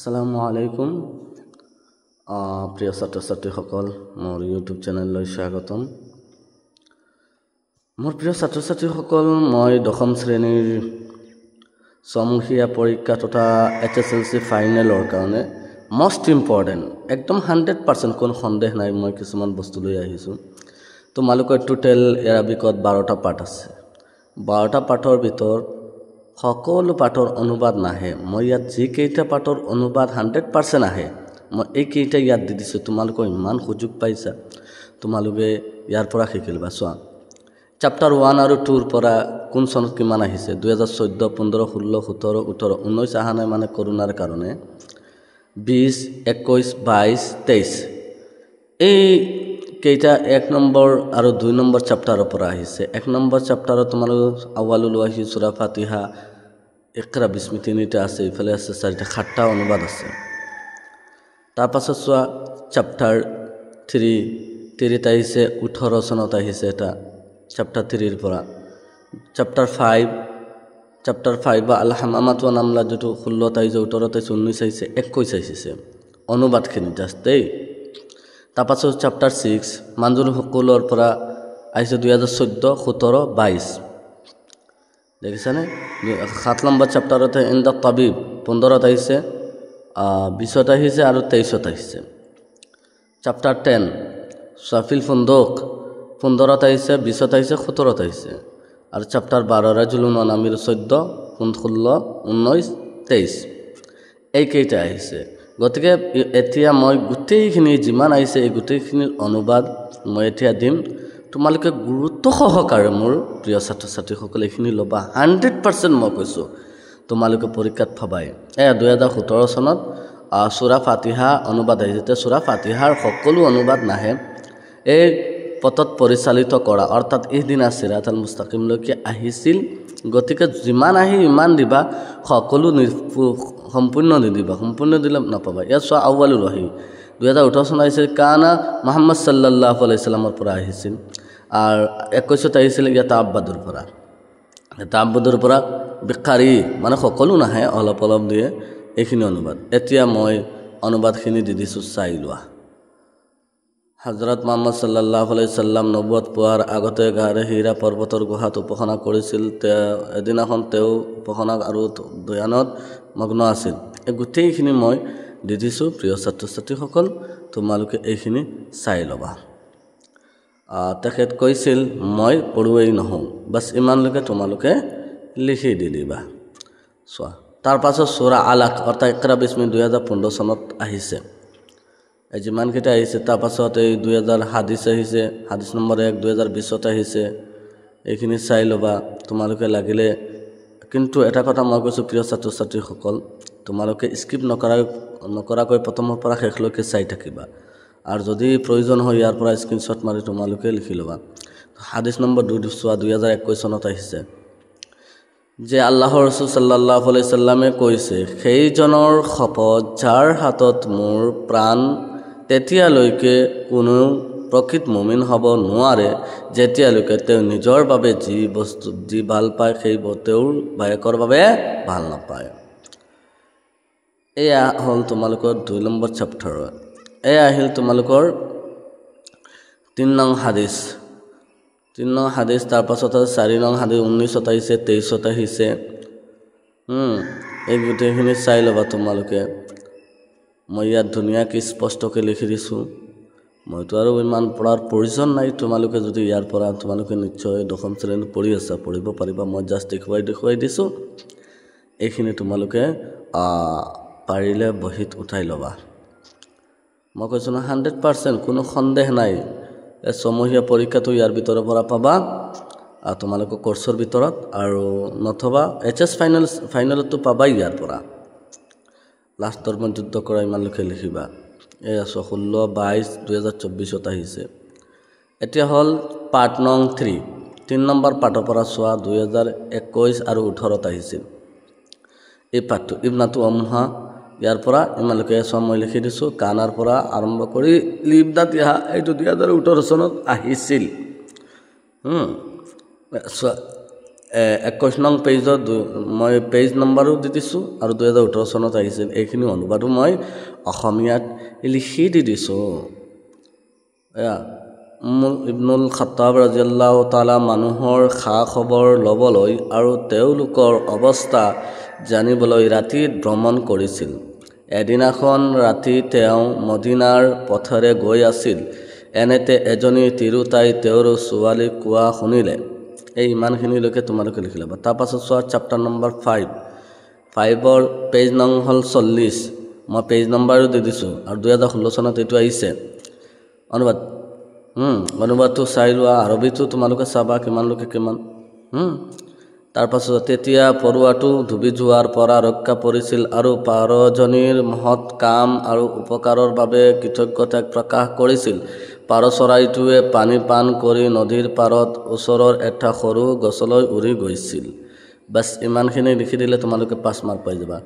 আসসালামু আলাইকুম প্ৰিয় ছাত্ৰ ছাত্ৰীসকল মোৰ ইউটিউব চেনেললৈ স্বাগতম মোৰ প্ৰিয় ছাত্ৰ ছাত্ৰীসকল মই দশম শ্ৰেণীৰ সমুখীয়া পৰীক্ষা তথা HSLC ফাইনেলৰ কাৰণে most important একদম 100% কোন সন্দেহ নাই মই কিছুমান বস্তু লৈ আহিছো তোমালোকৰ টোটাল এৰাবিকত 12টা পাঠ আছে 12টা পাঠৰ ভিতৰত সকলো পাঠৰ অনুবাদ নাহে মই ইয়াত যি কেইটা পাঠৰ অনুবাদ 100% আহে মই এই কেইটা ইয়াত দি দিছো তোমালোকৰ ইমান সুযোগ পাইছা তোমালোকে ইয়াৰ পৰা শিকিলবা চোৱা চ্যাপ্টাৰ 1 আৰু 2 ৰ পৰা কোন চনত কিমান আহিছে 2014 15 16 17 18 19 আহা নাই মানে কৰোনাৰ কাৰণে 20 21 22 23 এই কেইটা 1 নম্বৰ আৰু 2 নম্বৰ চ্যাপ্টাৰৰ পৰা আহিছে 1 নম্বৰ চ্যাপ্টাৰত তোমালোক আউৱালুল ওয়াহি সূৰা ফাতিহা ইকৰা বিস্মি তিনিটা আছে ইফালে আছে চাৰিটা সাতটা অনুবাদ আছে তাৰ পাছত চোৱা চ্যাপ্টাৰ 3 আহিছে 18 চনত আহিছে এটা চ্যাপ্টাৰ 3 ৰ পৰা চ্যাপ্টাৰ 5 বা আল হামামাতু নামলা যেটো 16 আহিছে 18 19 আহিছে 21 আহিছে অনুবাদখিনি জাস্ট দেই তাৰ পাছত চ্যাপ্টাৰ 6 মানজুল হুকুলৰ পৰা আহিছে 2014 17 22 দেখিছানে 7 নম্বৰ চ্যাপ্টাৰতে ইন দা তাবিব 15 আহিছে 20 আহিছে আৰু 23 আহিছে চ্যাপ্টাৰ 10 সাফিল ফুন্দুক 15 আহিছে 20 আহিছে 17 আহিছে আৰু চ্যাপ্টাৰ 12 রাজুলুন নামির 14 16 19 23 এই কেইটা আহিছে গতিকে এতিয়া মই গুটেইখিনি যিমান আহিছে এই গুটেইখিনিৰ অনুবাদ মই এতিয়া দিম তোমালোকে গুৰুত্ব সহকাৰে মোৰ প্ৰিয় ছাত্ৰ ছাত্ৰীসকল এইখিনি লবা 100% মই কৈছো তোমালোকে পৰীক্ষাত পাবাই 2017 চনত সূৰা ফাতিহা অনুবাদ আহিছে সূৰা ফাতিহাৰ সকলো অনুবাদ নাহে এই পথত পৰিচালিত কৰা অৰ্থাৎ এই দিনা সিৰাতাল মুস্তাকিম লৈকে আহিছিল গতিকে যিমান আহি ইমান দিবা সকলো সম্পূৰ্ণ নিদিবা সম্পূৰ্ণ দিলে নাপাবা ইয়া সো আউৱালুল ওয়াহি 2018 চনত আহিছিল কানা মুহাম্মদ সাল্লাল্লাহু আলাইহি সাল্লামৰ পৰা আহিছিল আৰু 21 আহিছিল ইয়া তাআব্বুদৰ পৰা বিকাৰী মানে সকলো নাহে অলপ অলপ দিয়ে এইখিনি অনুবাদ এতিয়া মই অনুবাদখিনি দি দিছো চাই লোৱা হযৰত মুহাম্মদ সাল্লাল্লাহু আলাইহি সাল্লাম নবুয়ত পোৱাৰ আগতে গাৰে হীৰা পৰ্বতৰ গুহাত উপাসনা কৰিছিল এদিনাখন তেওঁ উপাসনা আৰু দয়ানত মগ্ন আছিল এই গুটেইখিনি মই দি দিছো প্ৰিয় ছাত্ৰ ছাত্ৰীসকল তোমালোকে এইখিনি চাই লবা তেখেত কৈছিল মই পঢ়ুৱেই নহওঁ বাস ইমানলৈকে তোমালোকে লিখি দি দিবা চোৱা তাৰ পাছত সূৰা আলাক অৰ্থাৎ ইকৰা বিস্মি 2015 চনত আহিছে এই যিমান কেইটা আহিছে তাৰ পাছত এই 2000 হাদিস আহিছে হাদিস নম্বৰ 1 2020 আহিছে এইখিনি চাই লবা তোমালোকে লাগিলে কিন্তু এটা কথা মই কৈছো প্ৰিয় ছাত্ৰ ছাত্ৰীসকল তোমালোকে স্কিপ নকৰাকৈ প্ৰথমৰ পৰা শেষলৈকে চাই থাকিবা আৰু যদি প্ৰয়োজন হয় ইয়াৰ পৰা স্ক্ৰিনশ্বট মাৰি তোমালোকে লিখি লবা হাদিস নম্বৰ 2 চোৱা 2021 চনত আহিছে যে আল্লাহৰ ৰাসূল সাল্লাল্লাহু আলাইহি সাল্লামে কৈছে সেইজনৰ শপত যাৰ হাতত মোৰ প্ৰাণ তেতিয়ালৈকে কোনো প্ৰকৃত মুমিন হ'ব নোৱাৰে যেতিয়ালৈকে তেওঁ নিজৰ বাবে যি ভাল পায় সেই তেওঁৰ বায়কৰ বাবে ভাল নাপায় এয়া হল তোমালোকৰ 2 নম্বৰ চ্যাপ্টাৰ এয়া আহিল তোমালোকৰ 3 নং হাদিস তাৰ পাছত 4 নং হাদিস 19 আহিছে 23 আহিছে এই গুটেইখিনি চাই লবা তোমালোকে মই ইয়াত ধুনীয়াকৈ স্পষ্টকৈ লিখি দিছো মইতো আৰু ইমান পঢ়াৰ প্ৰয়োজন নাই তোমালোকে যদি ইয়াৰ পৰা তোমালোকে নিশ্চয় দশম শ্ৰেণীত পঢ়ি আছা পঢ়িব পাৰিবা মই জাস্ট দেখুৱাই দিছো এইখিনি তোমালোকে পাৰিলে বহিত উঠাই লবা মই কৈছো না 100% কোনো সন্দেহ নাই এই সমুহীয়া পৰীক্ষাটো ইয়াৰ ভিতৰৰ পৰা পাবা তোমালোকৰ কোৰ্সৰ ভিতৰত আৰু নথবা HS ফাইনেলটো পাবা ইয়াৰ পৰা লাষ্টৰ মান যুদ্ধ কৰা ইমান লিখে লিখিবা এই 16 22 2024 আহিছে এতিয়া হল পাৰ্ট নং 3 নম্বৰ পাঠৰ পৰা চোৱা 2021 আৰু 18 আহিছিল এই পাঠটো ইবনাতু আমহা ইয়াৰ পৰা ইমান লিখে মই লিখি দিছো কানাৰ পৰা আৰম্ভ কৰি লিবদাত ইহা এইটো 2018 চনত আহিছিল 21 নং পেজত মই পেজ নম্বৰো দি দিছোঁ আৰু 2018 চনত আহিছিল এইখিনি অনুবাদো মই অসমীয়াত লিখি দি দিছোঁ ইবনুল খাত্তাব ৰাদিয়াল্লাহু তাআলা মানুহৰ খা খবৰ ল'বলৈ আৰু তেওঁলোকৰ অৱস্থা জানিবলৈ ৰাতি ভ্ৰমণ কৰিছিল এদিনাখন ৰাতি তেওঁ মদিনাৰ পথেৰে গৈ আছিল এনেতে এজনী তিৰোতাই তেওঁৰ ছোৱালীক কোৱা শুনিলে এই ইমানখিনিলৈকে তোমালোকে লিখি ল'বা তাৰপাছত চোৱা চেপ্টাৰ নম্বৰ 5ৰ পেজ নং হ'ল 40 মই পেজ নম্বৰো দি দিছোঁ আৰু 2016 চনত এইটো আহিছে অনুবাদটো চাই লোৱা আৰবিটো তোমালোকে চাবা কিমান লোকে কিমান তাৰপাছত তেতিয়া পৰুৱাটো ডুবি যোৱাৰ পৰা ৰক্ষা পৰিছিল আৰু পাৰজনীৰ মহৎ কাম আৰু উপকাৰৰ বাবে কৃতজ্ঞতা প্ৰকাশ কৰিছিল পাৰ চৰাইটোৱে পানী পান কৰি নদীৰ পাৰত ওচৰৰ এটা সৰু গছলৈ উৰি গৈছিল বাছ ইমানখিনি লিখি দিলে তোমালোকে 5 মাৰ্ক পাই যাবা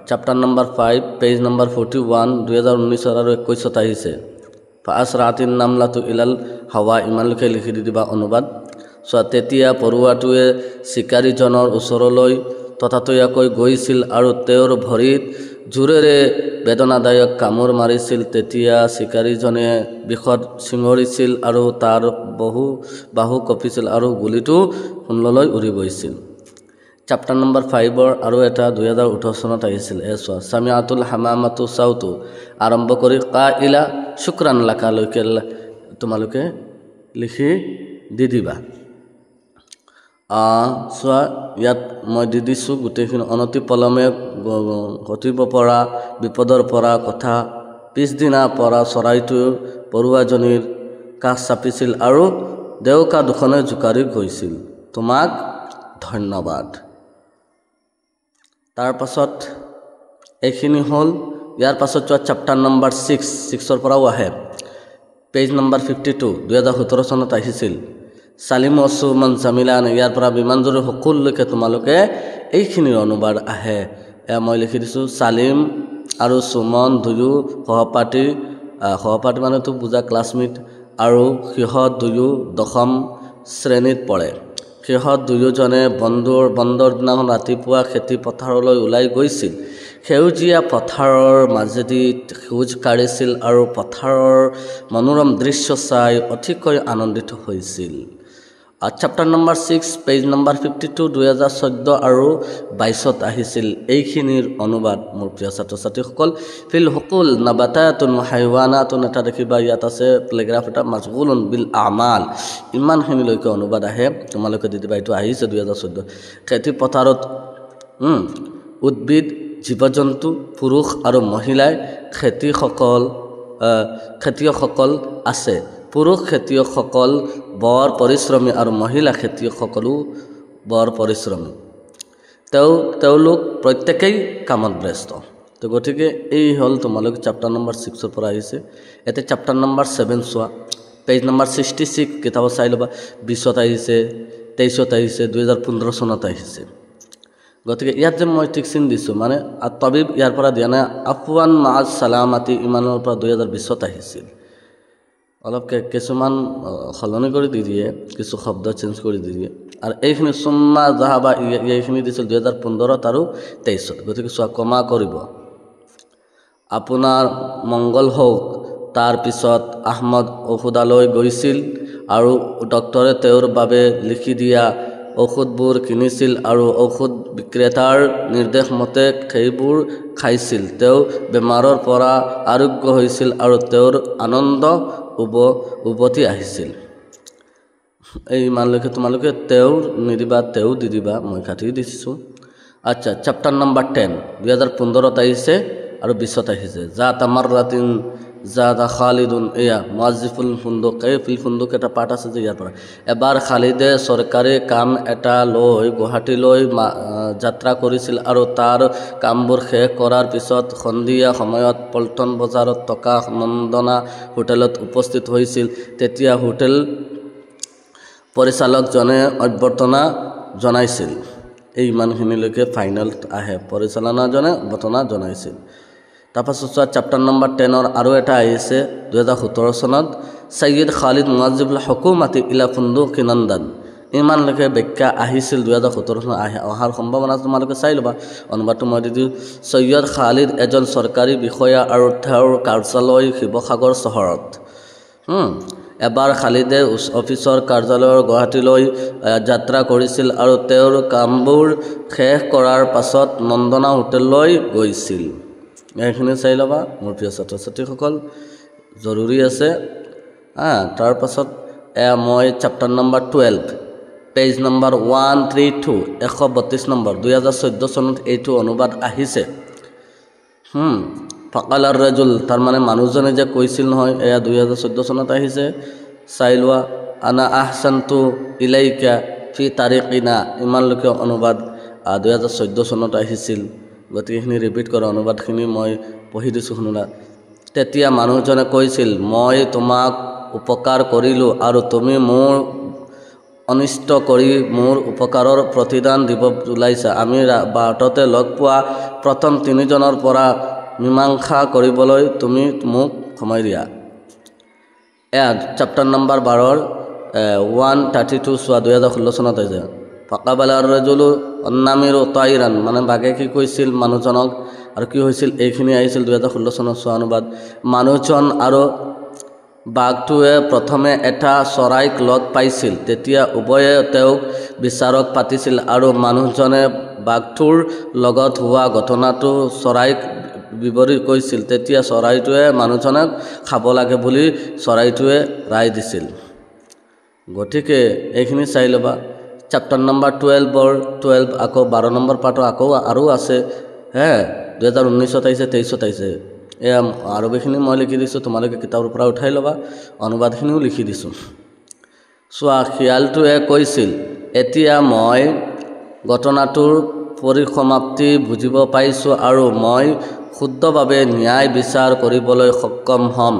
চেপ্টাৰ নম্বৰ 5 পেজ নম্বৰ 41 2019 আৰু 21 আহিছে ফাসৰাতিন নামলাতু ইলাল হাওয়া ইমানলৈকে লিখি দি দিবা অনুবাদ তেতিয়া পৰুৱাটোৱে শিকাৰীজনৰ ওচৰলৈ ততাতৈয়াকৈ গৈছিল আৰু তেওঁৰ ভৰিত জোৰেৰে বেদনাদায়ক কামোৰ মাৰিছিল তেতিয়া শিকাৰীজনে বিষত চিঙৰিছিল আৰু তাৰ বাহু কঁপিছিল আৰু গুলিটো শূন্যলৈ উৰি গৈছিল চেপ্টাৰ নম্বৰ 5ৰ আৰু এটা 2018 চনত আহিছিল এছোৱা সামিআতুল হামামাতু সাউতু আৰম্ভ কৰি কাইলা শুকৰান লাকালৈকে তোমালোকে লিখি দি দিবা চোৱা ইয়াত মই দি দিছোঁ গোটেইখিনি অনতি পলমে ঘটিব পৰা বিপদৰ পৰা কথা পিছদিনা পৰা চৰাইটোৰ পৰুৱাজনীৰ কাষ চাপিছিল আৰু দেউকা দুখনে জোকাৰি গৈছিল তোমাক ধন্যবাদ তাৰ পাছত এইখিনি হ'ল ইয়াৰ পাছত চোৱা চেপ্টাৰ নম্বৰ 6ৰ পৰাও আহে পেজ নম্বৰ 52 2017 চনত আহিছিল সালিম ওসমান জামিলান ইয়াৰ পৰা বিমানজুৰি সকলোলৈকে তোমালোকে এইখিনিৰ অনুবাদ আহে মই লিখি দিছোঁ সালিম আৰু সুমন দুয়ো সহপাঠী মানে তো বুজা ক্লাছমেট আৰু সিহঁত দুয়ো 10ম শ্ৰেণীত পঢ়ে সিহঁত দুয়োজনে বন্দৰ দিনাখন ৰাতিপুৱা খেতি পথাৰলৈ ওলাই গৈছিল সেউজীয়া পথাৰৰ মাজেদি খোজ কাঢ়িছিল আৰু পথাৰৰ মনোৰম দৃশ্য চাই অতিকৈ আনন্দিত হৈছিল চেপ্টাৰ নম্বৰ 6 পেজ নম্বৰ 52 2014 আৰু 22ত আহিছিল এইখিনিৰ অনুবাদ মোৰ প্ৰিয় ছাত্ৰ ছাত্ৰীসকল ফিল হুকুল নাবাতাতুন হাইৱানাতুন এটা দেখিবা ইয়াত আছে প্লেগ্ৰাফ এটা মাশগুলুন বিল আমাল ইমানখিনিলৈকে অনুবাদ আহে তোমালোকে দি দিবা এইটো আহিছে 2014 খেতি পথাৰত উদ্ভিদ জীৱ-জন্তু পুৰুষ আৰু মহিলাই খেতিয়কসকল আছে পুৰুষ খেতিয়কসকল বৰ পৰিশ্ৰমী আৰু মহিলা খেতিয়কসকলো বৰ পৰিশ্ৰমী তেওঁলোক প্ৰত্যেকেই কামত ব্যস্ত তো গতিকে এই হ'ল তোমালোক চেপ্টাৰ নম্বৰ 6ৰ পৰা আহিছে এতিয়া চেপ্টাৰ নম্বৰ 7 চোৱা পেজ নম্বৰ 66 কিতাপ চাই ল'বা 20ত আহিছে 23ত আহিছে 2015 চনত আহিছে গতিকে ইয়াত যে মই টিকচিন দিছোঁ মানে তবিব ইয়াৰ পৰা দিয়া নাই আফৱান মাআ সালামাতি ইমানৰ পৰা 2020ত আহিছিল অলপ কিছুমান সলনি কৰি দি দিয়ে কিছু শব্দ চেঞ্জ কৰি দি দিয়ে আৰু এইখিনি সুম্মা জাহাবা এইখিনি দিছিল 2015ত আৰু 23ত গতিকে চোৱা কমা কৰিব আপোনাৰ মংগল হওক তাৰ পিছত আহমদ ঔষধালয় গৈছিল আৰু ডক্টৰে তেওঁৰ বাবে লিখি দিয়া ঔষধবোৰ কিনিছিল আৰু ঔষধ বিক্ৰেতাৰ নিৰ্দেশ মতে সেইবোৰ খাইছিল তেওঁ বেমাৰৰ পৰা আৰোগ্য হৈছিল আৰু তেওঁৰ আনন্দ উভতি আহিছিল এই ইমানলৈকে তোমালোকে তেওঁ নিদিবা তেওঁ দি দিবা মই কাটি দিছোঁ আচ্ছা চেপ্টাৰ নম্বৰ 10 2015ত আহিছে আৰু 20ত আহিছে জাত মাৰৰাতিন জাদা খালিদুন এয়া মুআজ্জিফুল ফুন্দুক এই ফিল ফুন্দুক এটা পাঠ আছে যে ইয়াৰ পৰা এবাৰ খালিদে চৰকাৰী কাম এটা লৈ গুৱাহাটীলৈ যাত্ৰা কৰিছিল আৰু তাৰ কামবোৰ শেষ কৰাৰ পিছত সন্ধিয়া সময়ত পল্টন বজাৰত থকা নন্দনা হোটেলত উপস্থিত হৈছিল তেতিয়া হোটেল পৰিচালকজনে অভ্যৰ্থনা জনাইছিল এই ইমানখিনিলৈকে ফাইনেল আহে পৰিচালনাজনে অভ্যৰ্থনা জনাইছিল তাৰপাছত চোৱা চেপ্টাৰ নম্বৰ 10ৰ আৰু এটা আহিছে 2017 চনত সৈয়দ খালিদ মুআজ্জিবুল হুকুমাতি ইলা ফুন্দুক নন্দন ইমানলৈকে ব্যাখ্যা আহিছিল 2017 চনত অহাৰ সম্ভাৱনা তোমালোকে চাই ল'বা অনুবাদটো মই দিছোঁ সৈয়দ খালিদ এজন চৰকাৰী বিষয়া আৰু তেওঁৰ কাৰ্যালয় শিৱসাগৰ চহৰত এবাৰ খালিদে অফিচৰ কাৰ্যালয়ৰ গুৱাহাটীলৈ যাত্ৰা কৰিছিল আৰু তেওঁৰ কামবোৰ শেষ কৰাৰ পাছত নন্দনা হোটেললৈ গৈছিল এইখিনি চাই ল'বা মোৰ প্ৰিয় ছাত্ৰ ছাত্ৰীসকল জৰুৰী আছে তাৰ পাছত মই chapter number 12 page number 132 132 number 2014 চনত এইটো অনুবাদ আহিছে ফাকালাৰ ৰাজুল তাৰ মানে মানুহজনে যে কৈছিল নহয় এয়া 2014 চনত আহিছে চাই লোৱা আনা আহসানতু ইলাইকা ফি তাৰিকিনা ইমানলৈকে অনুবাদ 2014 চনত আহিছিল গতিকেখিনি ৰিপিট কৰা অনুবাদখিনি মই পঢ়ি দিছোঁ শুনিলা তেতিয়া মানুহজনে কৈছিল মই তোমাক উপকাৰ কৰিলোঁ আৰু তুমি মোৰ অনিষ্ট কৰি মোৰ উপকাৰৰ প্ৰতিদান দিব ওলাইছা আমি বাটতে লগ পোৱা প্ৰথম তিনিজনৰ পৰা মীমাংসা কৰিবলৈ তুমি মোক সময় দিয়া চেপ্টাৰ নম্বৰ 12 132 চোৱা 2016 চনত আহিছে ফাকাবালাৰ ৰাজুলু অন্নামিৰু তাইৰান মানে বাগে কি কৈছিল মানুহজনক আৰু কি হৈছিল এইখিনি আহিছিল 2016 চনত চোৱা অনুবাদ মানুহজন আৰু বাঘটোৱে প্ৰথমে এটা চৰাইক লগ পাইছিল তেতিয়া উভয়ে তেওঁক বিচাৰক পাতিছিল আৰু মানুহজনে বাঘটোৰ লগত হোৱা ঘটনাটো চৰাইক বিৱৰি কৈছিল তেতিয়া চৰাইটোৱে মানুহজনক খাব লাগে বুলি চৰাইটোৱে ৰায় দিছিল গতিকে এইখিনি চাই ল'বা চেপ্টাৰ নম্বৰ 12 আকৌ 12 নম্বৰ পাৰ্টৰ আকৌ আৰু আছে 2019 আহিছে 23 আহিছে এয়া আৰবিখিনি মই লিখি দিছোঁ তোমালোকে কিতাপৰ পৰা উঠাই ল'বা অনুবাদখিনিও লিখি দিছোঁ চোৱা খিয়ালটোৱে কৈছিল এতিয়া মই ঘটনাটোৰ পৰিসমাপ্তি বুজিব পাৰিছোঁ আৰু মই শুদ্ধভাৱে ন্যায় বিচাৰ কৰিবলৈ সক্ষম হ'ম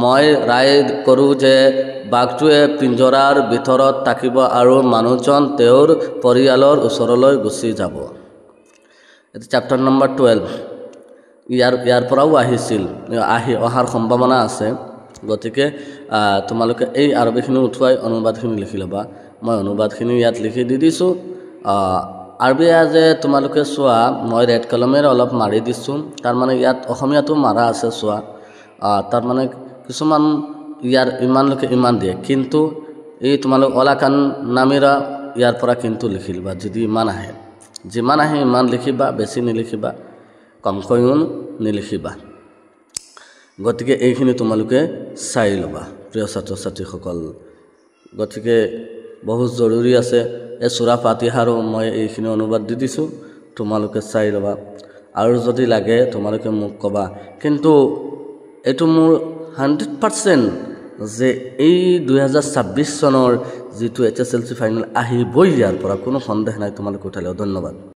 মই ৰায় কৰোঁ যে বাঘটোৱে পিঞ্জৰাৰ ভিতৰত থাকিব আৰু মানুহজন তেওঁৰ পৰিয়ালৰ ওচৰলৈ গুচি যাব এটা চেপ্টাৰ নম্বৰ 12 ইয়াৰ পৰাও আহিছিল অহাৰ সম্ভাৱনা আছে গতিকে তোমালোকে এই আৰবিখিনি উঠুৱাই অনুবাদখিনি লিখি ল'বা মই অনুবাদখিনি ইয়াত লিখি দি দিছোঁ আৰবি যে তোমালোকে চোৱা মই ৰেড কলমেৰে অলপ মাৰি দিছোঁ তাৰ মানে ইয়াত অসমীয়াটো মাৰা আছে চোৱা তাৰ মানে কিছুমান ইয়াৰ ইমানলৈকে ইমান দিয়ে কিন্তু এই তোমালোক অলাকান নামিৰা ইয়াৰ পৰা কিন্তু লিখি ল'বা যদি ইমান আহে যিমান আহে ইমান লিখিবা বেছি নিলিখিবা কমকৈও নিলিখিবা গতিকে এইখিনি তোমালোকে চাই ল'বা প্ৰিয় ছাত্ৰ ছাত্ৰীসকল গতিকে বহুত জৰুৰী আছে এই সূৰা ফাতিহাৰো মই এইখিনি অনুবাদ দি দিছোঁ তোমালোকে চাই ল'বা আৰু যদি লাগে তোমালোকে মোক ক'বা কিন্তু এইটো মোৰ 100% যে এই 2026 চনৰ যিটো HSLC ফাইনেল আহিবই ইয়াৰ পৰা কোনো সন্দেহ নাই তোমালোকে উঠালেও ধন্যবাদ